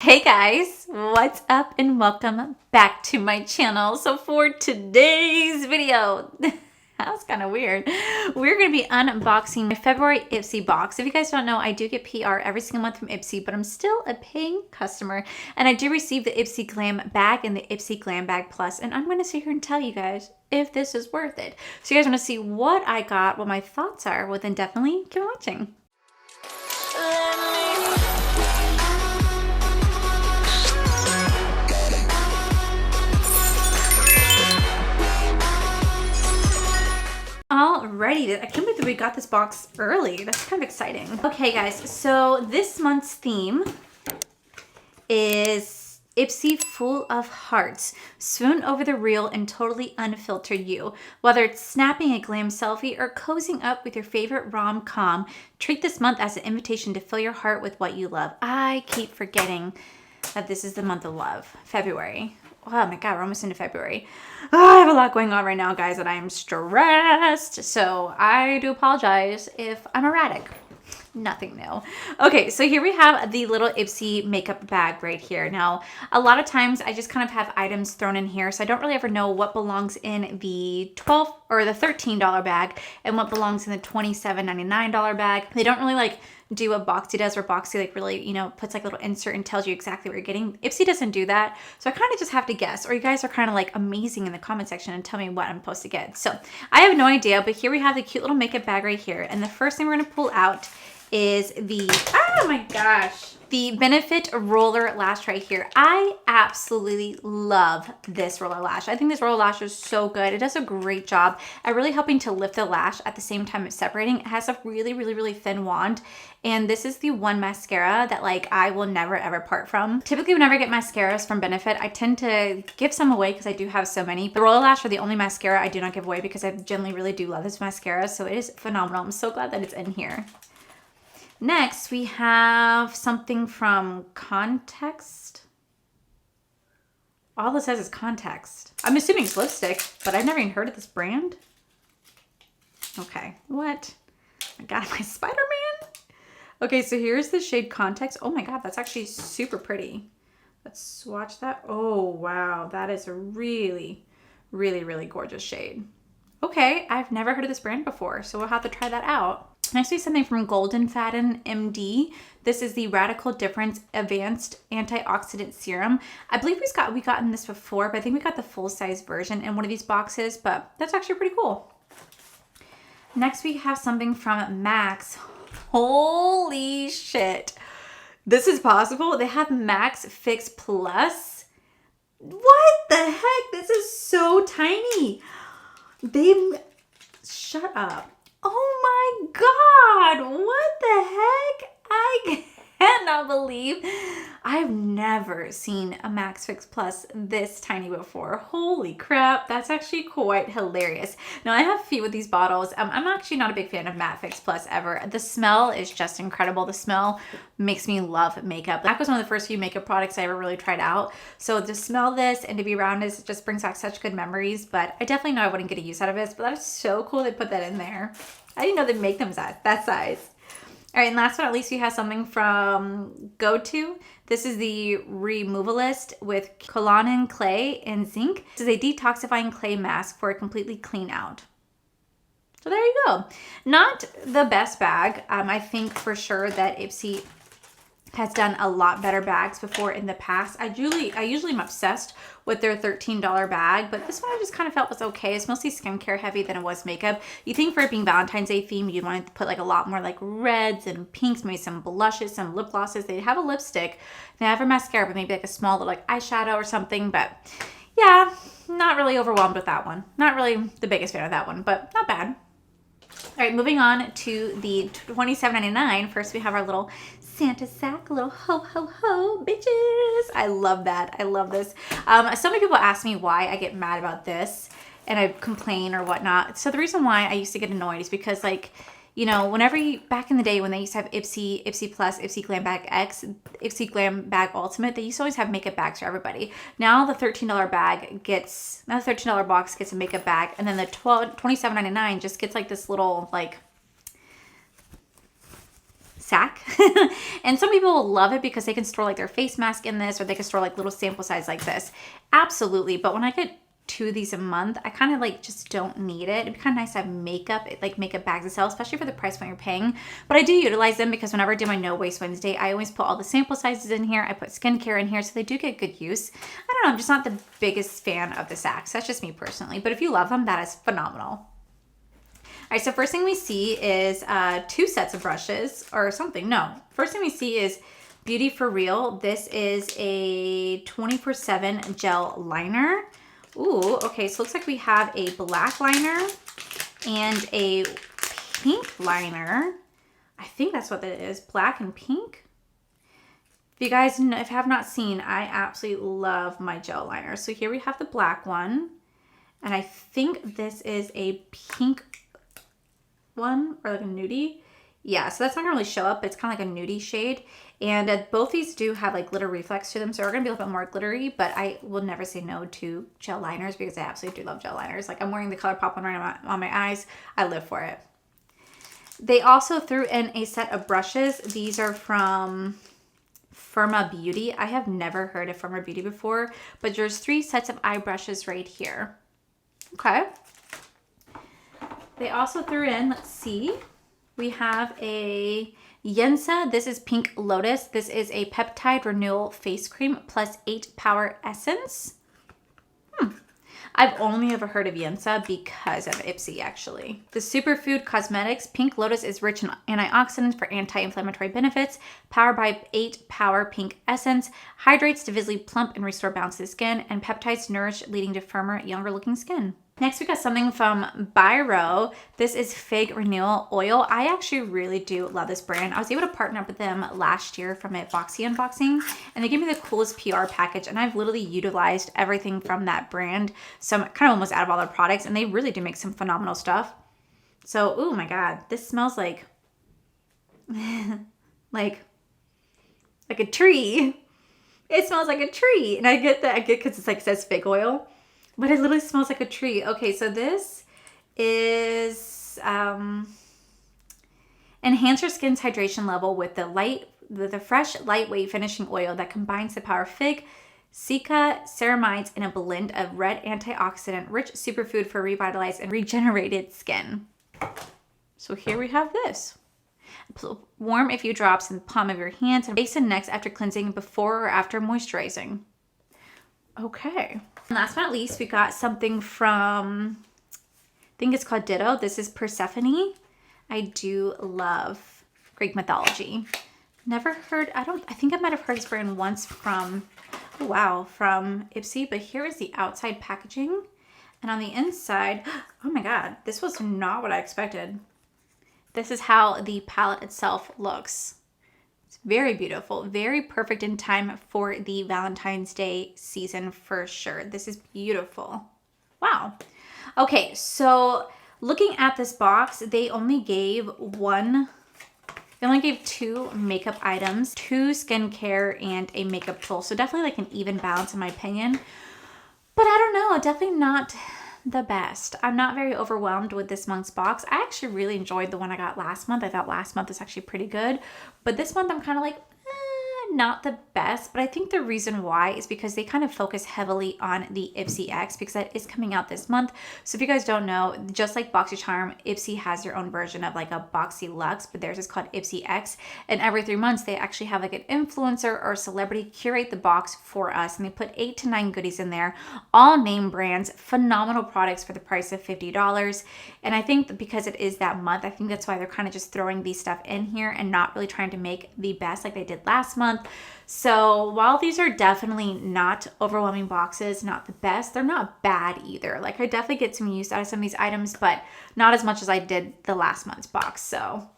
Hey guys, what's up and welcome back to my channel. So for today's video, that was kind of weird. We're going to be unboxing my February Ipsy box. If you guys don't know, I do get PR every single month from Ipsy, but I'm still a paying customer. And I do receive the Ipsy Glam bag and the Ipsy Glam bag plus. And I'm going to sit here and tell you guys if this is worth it. So you guys want to see what I got, what my thoughts are, well then definitely keep watching. Alrighty, I can't believe that we got this box early. That's kind of exciting. Okay guys, so this month's theme is Ipsy Full of Hearts. Swoon over the real and totally unfiltered you. Whether it's snapping a glam selfie or cozying up with your favorite rom-com, treat this month as an invitation to fill your heart with what you love. I keep forgetting that this is the month of love, February. Oh my God, we're almost into February. Oh, I have a lot going on right now, guys, and I am stressed. So I do apologize if I'm erratic. Nothing new. Okay, so here we have the little Ipsy makeup bag right here. Now, a lot of times I just kind of have items thrown in here, so I don't really ever know what belongs in the $12 or the $13 bag and what belongs in the $27.99 bag. They don't really like do what Boxy does, where Boxy like really, you know, puts like a little insert and tells you exactly what you're getting. Ipsy doesn't do that. So I kind of just have to guess, or you guys are kind of like amazing in the comment section and tell me what I'm supposed to get. So I have no idea, but here we have the cute little makeup bag right here. And the first thing we're gonna pull out is the, oh my gosh, the Benefit Roller Lash right here. I absolutely love this roller lash. I think this roller lash is so good. It does a great job at really helping to lift the lash at the same time it's separating. It has a really, really, really thin wand. And this is the one mascara that like I will never ever part from. Typically whenever I get mascaras from Benefit, I tend to give some away because I do have so many. The roller lash are the only mascara I do not give away because I generally really do love this mascara. So it is phenomenal. I'm so glad that it's in here. Next, we have something from Context. All it says is Context. I'm assuming it's lipstick, but I've never even heard of this brand. Okay, what? I got my Spider-Man. Okay, so here's the shade Context. Oh my God, that's actually super pretty. Let's swatch that. Oh, wow. That is a really, really, really gorgeous shade. Okay, I've never heard of this brand before, so we'll have to try that out. Next, we have something from Golden Faden MD. This is the Radical Difference Advanced Antioxidant Serum. I believe we've gotten this before, but I think we got the full-size version in one of these boxes, but that's actually pretty cool. Next, we have something from Max. Holy shit. This is possible. They have Max Fix Plus. What the heck? This is so tiny. Shut up. Oh my God, what the heck? I cannot believe I've never seen a Max Fix Plus this tiny before. Holy crap, that's actually quite hilarious. Now I have a few of these bottles. I'm actually not a big fan of Matte Fix Plus ever. The smell is just incredible. The smell makes me love makeup. That was one of the first few makeup products I ever really tried out. So to smell this and to be around this, it just brings back such good memories, but I definitely know I wouldn't get a use out of this, but that is so cool they put that in there. I didn't know they'd make them that size. All right, and last but not least, we have something from GoTo. This is the Removalist with Colon Clay and Zinc. This is a detoxifying clay mask for a completely clean out. So there you go. Not the best bag. I think for sure that Ipsy has done a lot better bags before in the past. I usually am obsessed with their $13 bag, but this one I just kind of felt was okay. It's mostly skincare heavy than it was makeup. You think for it being Valentine's Day theme, you'd want to put like a lot more like reds and pinks, maybe some blushes, some lip glosses. They have a lipstick, they have a mascara, but maybe like a small little like eyeshadow or something. But yeah, not really overwhelmed with that one. Not really the biggest fan of that one, but not bad. All right, moving on to the $27.99. First, we have our little Santa sack, a little ho, ho, ho, bitches. I love that. I love this. So many people ask me why I get mad about this and I complain or whatnot. So the reason why I used to get annoyed is because like, you know, back in the day when they used to have Ipsy, Ipsy Plus, Ipsy Glam Bag X, Ipsy Glam Bag Ultimate, they used to always have makeup bags for everybody. Now the $13 box gets a makeup bag, and then the $27.99 just gets like this little like sack. And some people will love it because they can store like their face mask in this, or they can store like little sample size like this. Absolutely. But when I get 2 of these a month, I kind of like just don't need it. It'd be kind of nice to have makeup, like makeup bags to sell, especially for the price point you're paying. But I do utilize them because whenever I do my No Waste Wednesday, I always put all the sample sizes in here. I put skincare in here, so they do get good use. I don't know, I'm just not the biggest fan of the sacks. That's just me personally. But if you love them, that is phenomenal. All right, so first thing we see is 2 sets of brushes or something. No, first thing we see is Beauty for Real. This is a 24/7 gel liner. Ooh, okay, so looks like we have a black liner and a pink liner. I think that's what that is, black and pink. If you guys have not seen, I absolutely love my gel liner. So here we have the black one, and I think this is a pink one, or like a nudie. Yeah, so that's not gonna really show up, but it's kind of like a nudie shade. And both these do have like glitter reflex to them, so they're gonna be a little bit more glittery, but I will never say no to gel liners because I absolutely do love gel liners. Like I'm wearing the ColourPop one right on my eyes. I live for it. They also threw in a set of brushes. These are from Firma Beauty. I have never heard of Firma Beauty before, but there's 3 sets of eye brushes right here. Okay. They also threw in, let's see, we have a Yensa. This is Pink Lotus. This is a peptide renewal face cream plus 8 power essence. I've only ever heard of Yensa because of Ipsy, actually. The Superfood Cosmetics Pink Lotus is rich in antioxidants for anti-inflammatory benefits, powered by 8 power pink essence, hydrates to visibly plump and restore balance to the skin, and peptides nourish, leading to firmer, younger looking skin. Next, we got something from Biro. This is Fig Renewal Oil. I actually really do love this brand. I was able to partner up with them last year from a Boxy unboxing, and they gave me the coolest PR package, and I've literally utilized everything from that brand. So I'm kind of almost out of all their products, and they really do make some phenomenal stuff. So, oh my God, this smells like, like a tree. It smells like a tree. And I get that, because it's like, it says fig oil. But it literally smells like a tree. Okay, so this is enhance your skin's hydration level with the fresh, lightweight finishing oil that combines the power of fig, cica, ceramides in a blend of red antioxidant, rich superfood for revitalized and regenerated skin. So here we have this. Warm a few drops in the palm of your hands and basin next after cleansing, before or after moisturizing. Okay. And last but not least, we got something from, I think it's called Ditto. This is Persephone. I do love Greek mythology. Never heard, I think I might have heard this brand once from, oh wow, from Ipsy, but here is the outside packaging. And on the inside, oh my God, this was not what I expected. This is how the palette itself looks. It's very beautiful, very perfect in time for the Valentine's Day season for sure. This is beautiful. Wow. Okay, so looking at this box, they only gave 2 makeup items, 2 skincare, and a makeup tool. So definitely like an even balance in my opinion. But I don't know, definitely not the best. I'm not very overwhelmed with this month's box. I actually really enjoyed the one I got last month. I thought last month was actually pretty good. But this month I'm kind of like, not the best, but I think the reason why is because they kind of focus heavily on the Ipsy X, because that is coming out this month. So if you guys don't know, just like BoxyCharm, Ipsy has their own version of like a Boxy Luxe, but theirs is called Ipsy X. And every 3 months, they actually have like an influencer or celebrity curate the box for us. And they put 8 to 9 goodies in there, all name brands, phenomenal products for the price of $50. And I think that because it is that month, I think that's why they're kind of just throwing these stuff in here and not really trying to make the best like they did last month. So while these are definitely not overwhelming boxes, not the best, they're not bad either. Like I definitely get some use out of some of these items, but not as much as I did the last month's box. So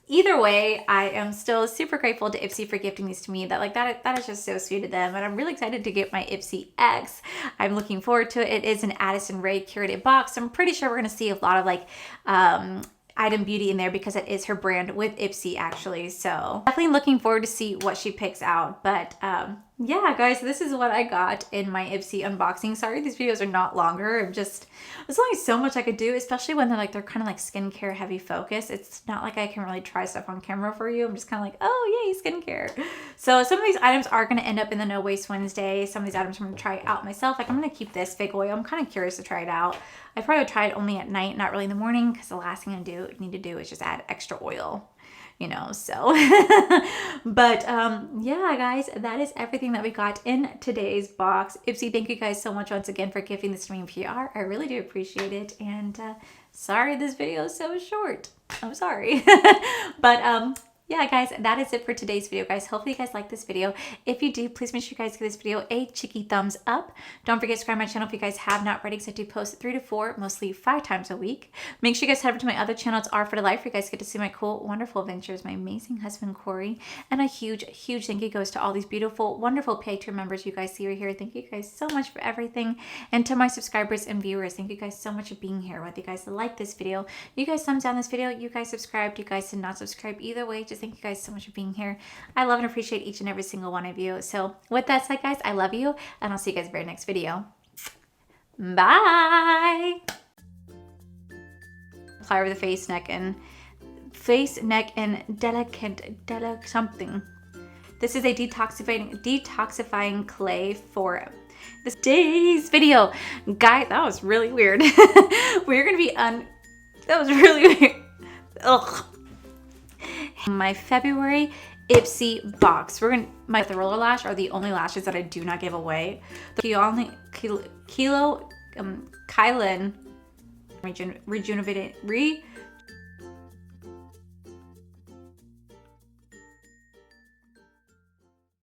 either way, I am still super grateful to Ipsy for gifting these to me. That is just so sweet of them. And I'm really excited to get my Ipsy X. I'm looking forward to it. It is an Addison Rae curated box. I'm pretty sure we're going to see a lot of like, item beauty in there because it is her brand with Ipsy actually. So definitely looking forward to see what she picks out. But yeah, guys, this is what I got in my Ipsy unboxing. Sorry, these videos are not longer. There's only so much I could do, especially when they're kind of like skincare heavy focus. It's not like I can really try stuff on camera for you. I'm just kind of like, oh, yay, skincare. So some of these items are going to end up in the No Waste Wednesday. Some of these items I'm going to try out myself. Like I'm going to keep this fig oil. I'm kind of curious to try it out. I probably would try it only at night, not really in the morning, because the last thing I need to do is just add extra oil. So but yeah, guys, that is everything that we got in today's box. Ipsy, thank you guys so much once again for giving this to me in PR. I really do appreciate it. And sorry this video is so short. I'm sorry. But yeah, guys, that is it for today's video, guys. Hopefully you guys like this video. If you do, please make sure you guys give this video a cheeky thumbs up. Don't forget to subscribe to my channel if you guys have not already, because I do post 3 to 4, mostly 5 times a week. Make sure you guys head over to my other channel. It's R for the Life, where you guys get to see my cool, wonderful adventures, my amazing husband, Corey. And a huge, huge thank you goes to all these beautiful, wonderful Patreon members you guys see right here. Thank you guys so much for everything. And to my subscribers and viewers, thank you guys so much for being here. Whether you guys like this video, you guys thumbs down this video, you guys subscribed, you guys did not subscribe, either way, just thank you guys so much for being here. I love and appreciate each and every single one of you. So with that said, guys, I love you, and I'll see you guys in the very next video. Bye. Apply over the face, neck, and delicate something. This is a detoxifying clay for this day's video. Guys, that was really weird. We're gonna be that was really weird. Ugh. My February Ipsy box. The roller lash are the only lashes that I do not give away. The Kylan rejuvenating